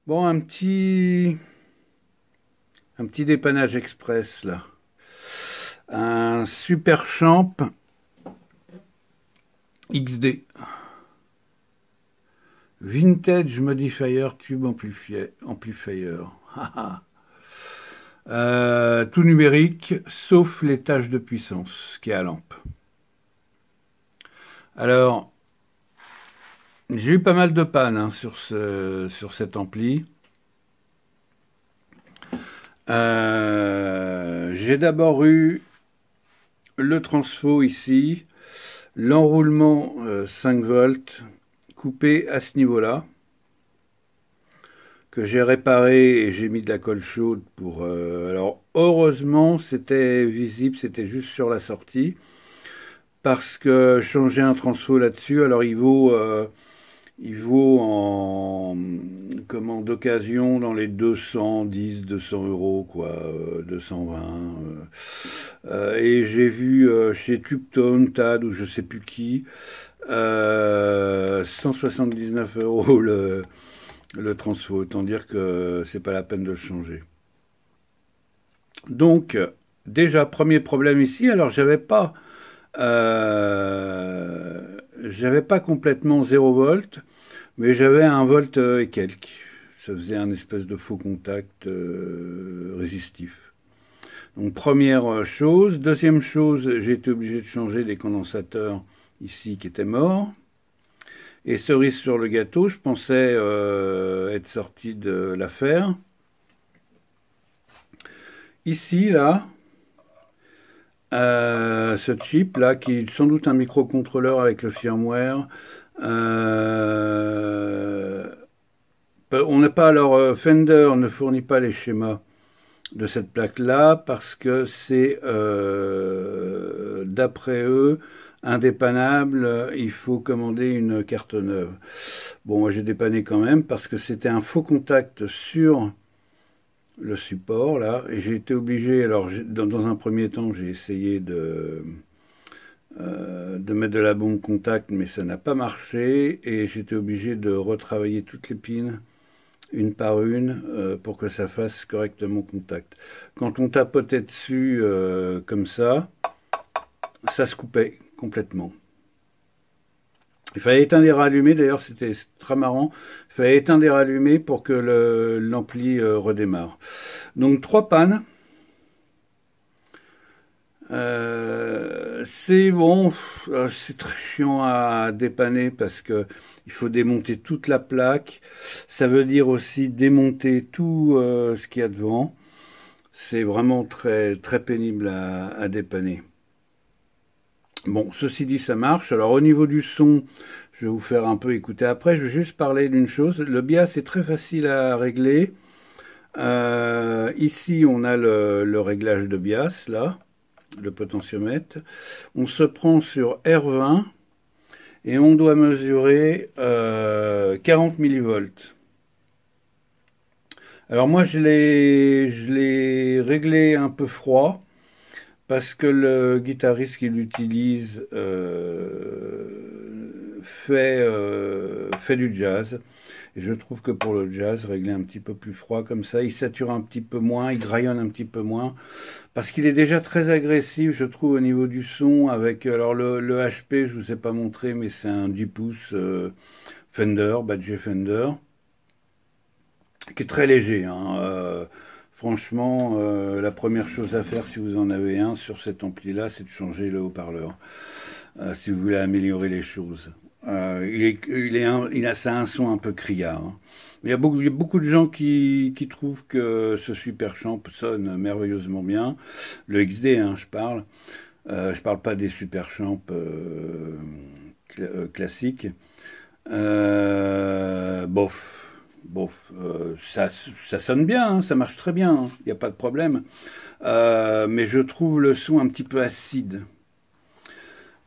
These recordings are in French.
Bon, un petit dépannage express là. Un Super Champ XD. Vintage Modifier Tube Amplifier. Tout numérique, sauf les tâches de puissance qui est à lampe. Alors, j'ai eu pas mal de pannes hein, sur cet ampli. J'ai d'abord eu le transfo ici, l'enroulement 5 volts coupé à ce niveau-là, que j'ai réparé et j'ai mis de la colle chaude pour... alors heureusement c'était visible, c'était juste sur la sortie, parce que changer un transfo là-dessus, alors il vaut en comment d'occasion dans les 210, 200 euros quoi, 220. Et j'ai vu chez Tubetone, TAD ou je sais plus qui, 179 euros le transfo. Autant dire que c'est pas la peine de le changer. Donc déjà premier problème ici. Alors j'avais pas complètement 0 volt. Mais j'avais 1 volt et quelques. Ça faisait un espèce de faux contact résistif. Donc première chose. Deuxième chose, j'ai été obligé de changer les condensateurs ici qui étaient morts. Et cerise sur le gâteau, je pensais être sorti de l'affaire. Ici, là, ce chip là, qui est sans doute un microcontrôleur avec le firmware, on n'a pas, alors Fender ne fournit pas les schémas de cette plaque-là parce que c'est, d'après eux, indépannable, il faut commander une carte neuve. Bon, moi j'ai dépanné quand même parce que c'était un faux contact sur le support là, et j'ai été obligé, alors dans un premier temps j'ai essayé de mettre de la bombe contact, mais ça n'a pas marché, et j'étais obligé de retravailler toutes les pins une par une pour que ça fasse correctement contact. Quand on tapotait dessus comme ça se coupait complètement. Il fallait éteindre et rallumer, d'ailleurs c'était très marrant, il fallait éteindre et rallumer pour que l'ampli redémarre. Donc 3 pannes. C'est bon, c'est très chiant à dépanner parce que il faut démonter toute la plaque. Ça veut dire aussi démonter tout ce qu'il y a devant. C'est vraiment très très pénible à dépanner. Bon, ceci dit, ça marche. Alors au niveau du son, je vais vous faire un peu écouter après. Je vais juste parler d'une chose. Le bias est très facile à régler. Ici, on a le réglage de bias là. Le potentiomètre. On se prend sur R20 et on doit mesurer 40 millivolts. Alors moi je l'ai réglé un peu froid parce que le guitariste qui l'utilise fait du jazz. Et je trouve que pour le jazz, régler un petit peu plus froid comme ça, il sature un petit peu moins, il graillonne un petit peu moins, parce qu'il est déjà très agressif, je trouve, au niveau du son, avec, alors le HP, je vous ai pas montré, mais c'est un 10 pouces Fender, Badger Fender, qui est très léger, hein. Franchement, la première chose à faire, si vous en avez un sur cet ampli-là, c'est de changer le haut-parleur, si vous voulez améliorer les choses. Ça a un son un peu criard, hein. Il y a beaucoup de gens qui trouvent que ce Super Champ sonne merveilleusement bien. Le XD, hein, je parle. Je parle pas des Super Champ classiques. Bof. Ça sonne bien, hein, ça marche très bien, il n'y a pas de problème. Mais je trouve le son un petit peu acide.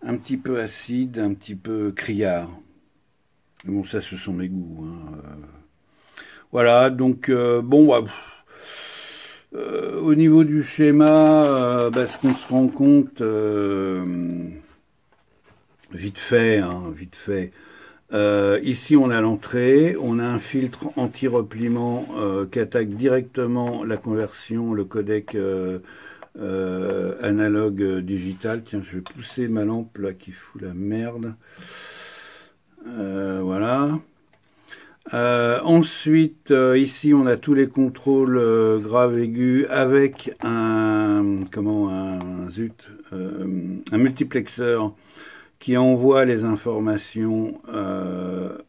Un petit peu acide, un petit peu criard. Bon, ça, ce sont mes goûts, hein. Voilà, donc, bon, ouais, au niveau du schéma, ce qu'on se rend compte, vite fait, Ici, on a l'entrée, on a un filtre anti-repliement qui attaque directement la conversion, le codec analogue digital. Tiens, je vais pousser ma lampe là qui fout la merde. Voilà. Ensuite, ici, on a tous les contrôles graves aigus avec un multiplexeur qui envoie les informations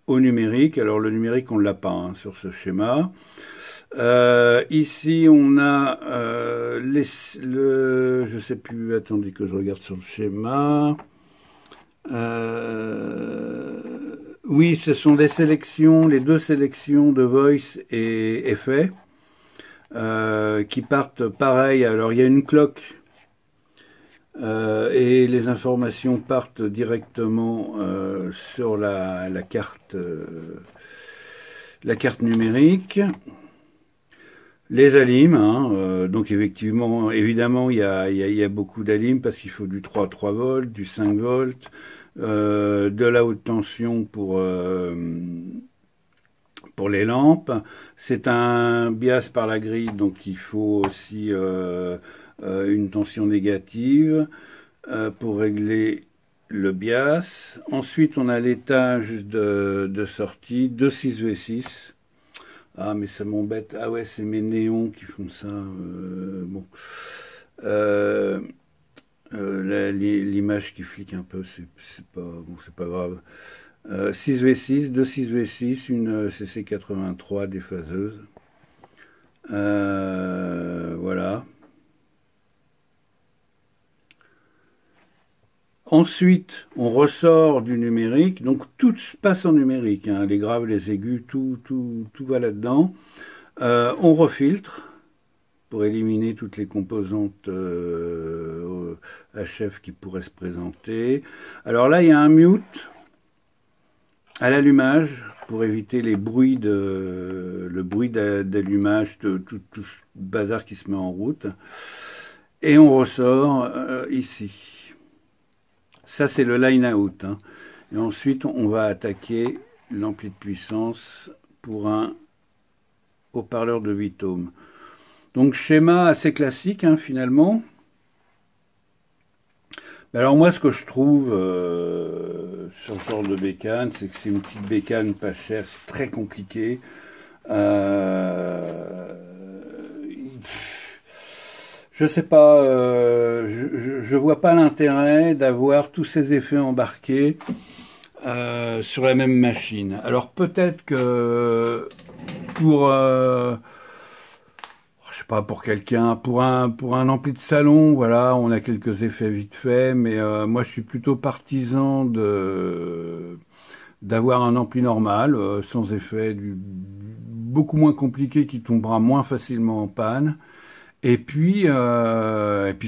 au numérique. Alors le numérique, on ne l'a pas hein, sur ce schéma. Ici, on a je sais plus, attendez que je regarde sur le schéma. Oui, ce sont des sélections, les deux sélections de voice et effet qui partent pareil. Alors il y a une cloque et les informations partent directement sur la carte numérique. Les alimes, hein, donc évidemment, il y a beaucoup d'alimes parce qu'il faut du 3 volts, du 5 volts, de la haute tension pour les lampes. C'est un bias par la grille, donc il faut aussi une tension négative pour régler le bias. Ensuite, on a l'étage de sortie de 6V6. Ah, mais ça m'embête. Ah ouais, c'est mes néons qui font ça. Bon. L'image qui flique un peu, c'est pas grave. 6V6, 2 6V6, une CC83 déphaseuse. Voilà. Ensuite, on ressort du numérique, donc tout se passe en numérique, hein, les graves, les aigus, tout va là-dedans. On refiltre pour éliminer toutes les composantes HF qui pourraient se présenter. Alors là, il y a un mute à l'allumage pour éviter le bruit d'allumage, tout ce bazar qui se met en route. Et on ressort ici. Ça, c'est le line-out. Hein. Et ensuite, on va attaquer l'ampli de puissance pour un haut-parleur de 8 ohms. Donc, schéma assez classique, hein, finalement. Alors, moi, ce que je trouve sur ce genre de bécane, c'est que c'est une petite bécane pas chère, c'est très compliqué. Je sais pas, je vois pas l'intérêt d'avoir tous ces effets embarqués sur la même machine. Alors peut-être que pour, je sais pas, pour quelqu'un, pour un ampli de salon, voilà, on a quelques effets vite faits, mais moi je suis plutôt partisan d'avoir un ampli normal, sans effet, beaucoup moins compliqué, qui tombera moins facilement en panne. Et puis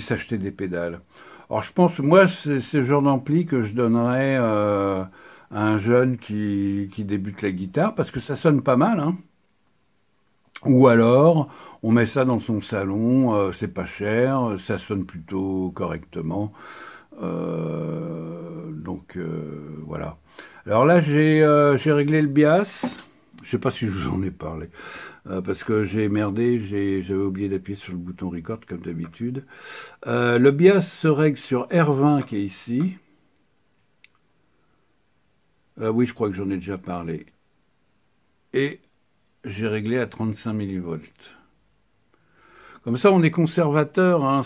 s'acheter des pédales. Alors je pense, moi, c'est le genre d'ampli que je donnerais à un jeune qui débute la guitare, parce que ça sonne pas mal, hein. Ou alors, on met ça dans son salon, c'est pas cher, ça sonne plutôt correctement. Voilà. Alors là, j'ai réglé le bias. Je sais pas si je vous en ai parlé. Parce que j'ai merdé, j'avais oublié d'appuyer sur le bouton record comme d'habitude. Le bias se règle sur R20 qui est ici. Oui, je crois que j'en ai déjà parlé. Et j'ai réglé à 35 millivolts. Comme ça, on est conservateur hein,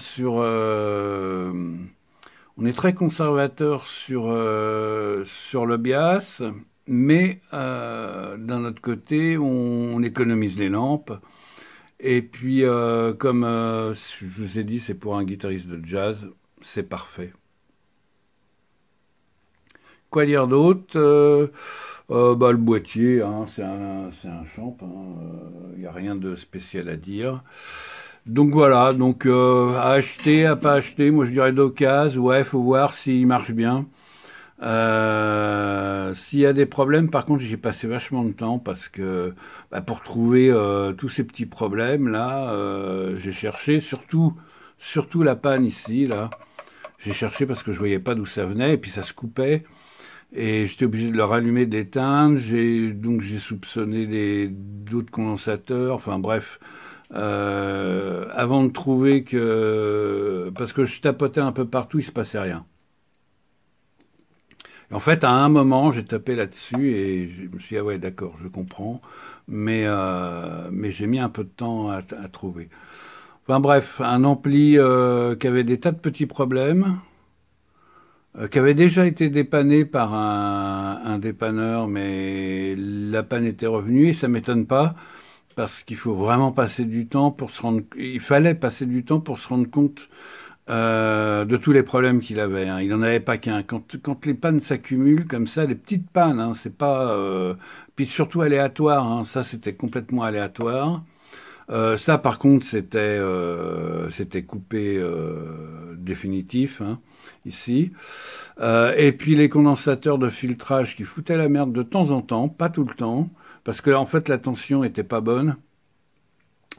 on est très conservateur sur le bias. Mais d'un autre côté, on économise les lampes. Et puis, comme je vous ai dit, c'est pour un guitariste de jazz, c'est parfait. Quoi dire d'autre le boîtier, hein, c'est un champ, il n'y a rien de spécial à dire. Donc voilà, donc à acheter, à pas acheter, moi je dirais d'occasion, ouais, faut voir s'il marche bien. S'il y a des problèmes, par contre, j'ai passé vachement de temps parce que pour trouver tous ces petits problèmes là, j'ai cherché surtout la panne ici là. J'ai cherché parce que je voyais pas d'où ça venait et puis ça se coupait. Et j'étais obligé de le rallumer, d'éteindre. Donc j'ai soupçonné d'autres condensateurs. Enfin bref, avant de trouver que, parce que je tapotais un peu partout, il se passait rien. Et en fait, à un moment, j'ai tapé là-dessus et je me suis dit, ah ouais, d'accord, je comprends. Mais j'ai mis un peu de temps à trouver. Enfin bref, un ampli qui avait des tas de petits problèmes, qui avait déjà été dépanné par un dépanneur, mais la panne était revenue et ça m'étonne pas parce qu'il faut vraiment passer du temps pour se rendre, il fallait passer du temps pour se rendre compte de tous les problèmes qu'il avait. Hein. Il n'en avait pas qu'un. Quand les pannes s'accumulent comme ça, les petites pannes, hein, c'est pas, puis surtout aléatoire. Hein, ça, c'était complètement aléatoire. Ça, par contre, c'était coupé définitif hein, ici. Et puis les condensateurs de filtrage qui foutaient la merde de temps en temps, pas tout le temps, parce que en fait la tension était pas bonne.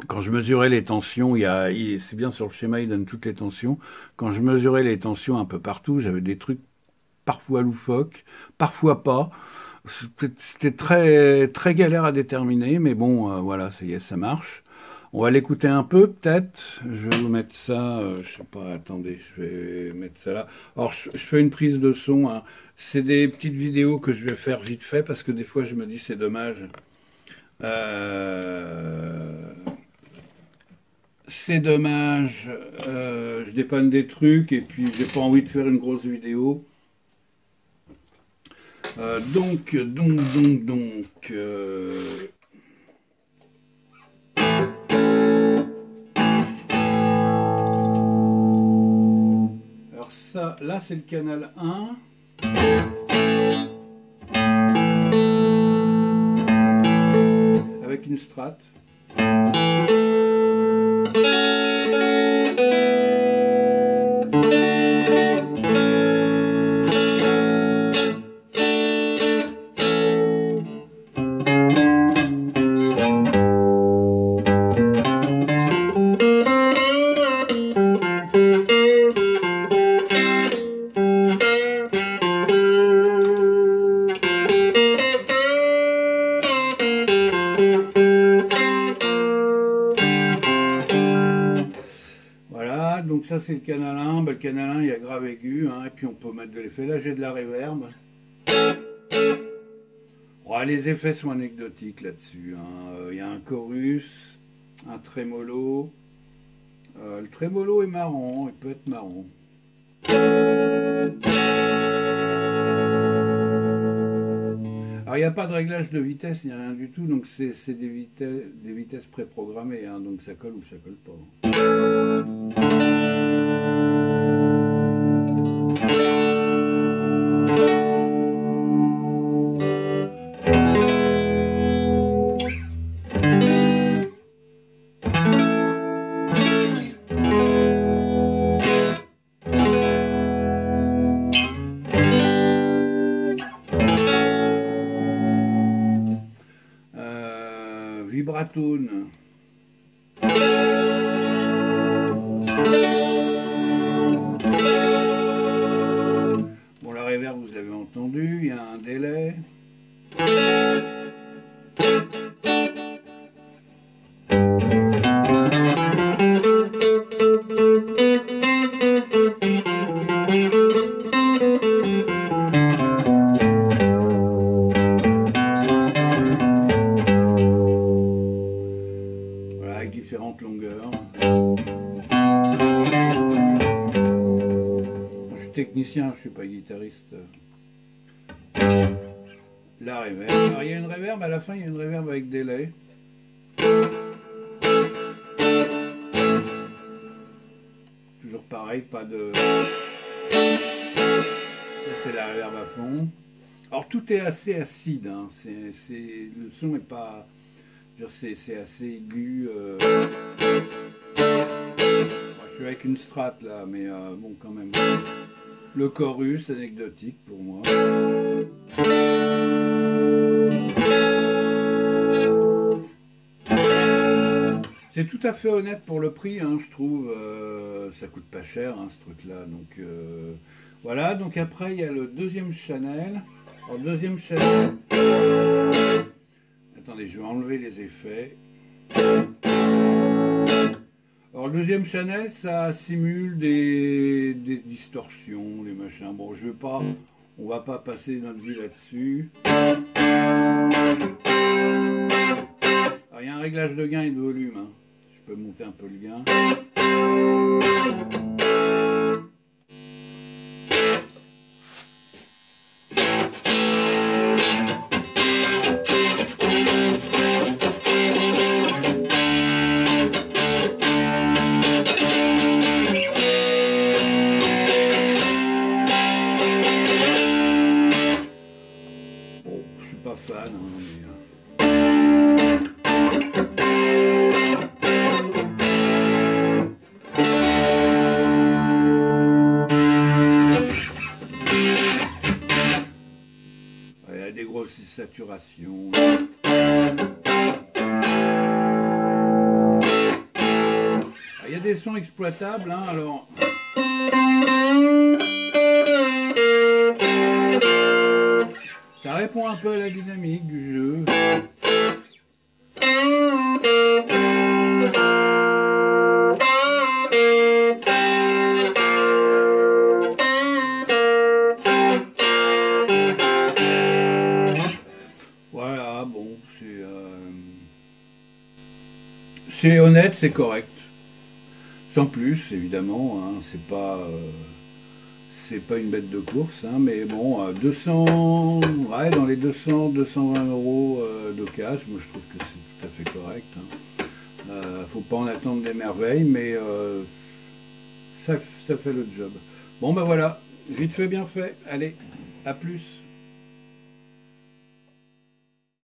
Quand je mesurais les tensions, c'est bien sur le schéma, il donne toutes les tensions. Quand je mesurais les tensions un peu partout, j'avais des trucs parfois loufoques, parfois pas. C'était très très galère à déterminer, mais bon, voilà, ça y est, ça marche. On va l'écouter un peu, peut-être. Je vais vous mettre ça. Je sais pas. Attendez, je vais mettre ça là. Alors, je fais une prise de son. Hein. C'est des petites vidéos que je vais faire vite fait parce que des fois, je me dis c'est dommage. Euh, C'est dommage. Je dépanne des trucs et puis j'ai pas envie de faire une grosse vidéo. Donc. Alors ça, là c'est le canal 1. Avec une strat. Donc ça c'est le canal 1, le canal 1 il y a grave aigu, hein, et puis on peut mettre de l'effet. Là j'ai de la reverb. Oh, les effets sont anecdotiques là-dessus. Hein. Il y a un chorus, un trémolo. Le trémolo est marrant, il peut être marrant. Alors il n'y a pas de réglage de vitesse, il n'y a rien du tout, donc c'est des vitesses préprogrammées, hein, donc ça colle ou ça colle pas. Vibratone. Bon, la reverb, vous avez entendu, il y a un délai. Différentes longueurs. Je suis technicien, je suis pas guitariste. La reverb. Alors, il y a une reverb à la fin, il y a une reverb avec délai. Toujours pareil, pas de. Ça c'est la reverb à fond. Alors tout est assez acide, hein. Le son est pas. C'est assez aigu. Je suis avec une strat là, mais bon, quand même. Le chorus, anecdotique pour moi. C'est tout à fait honnête pour le prix, hein, je trouve. Ça coûte pas cher, hein, ce truc-là. Donc voilà. Donc après, il y a le deuxième Chanel. Alors, le deuxième Chanel. Attendez, je vais enlever les effets. Alors, le deuxième Chanel, ça simule des distorsions, des machins. Bon, je veux pas. On va pas passer notre vie là-dessus. Alors, il y a un réglage de gain et de volume, hein. Je peux monter un peu le gain. Bon, je suis pas fan, hein, mais... Il y a des grosses saturations. Il y a des sons exploitables, hein, alors. Ça répond un peu à la dynamique du jeu. Voilà, bon, c'est honnête, c'est correct. Sans plus, évidemment, hein, c'est pas une bête de course, hein, mais bon, 200, ouais, dans les 200, 220 euros d'occasion, moi je trouve que c'est tout à fait correct. Hein. Faut pas en attendre des merveilles, mais ça fait le job. Bon ben voilà, vite fait, bien fait. Allez, à plus.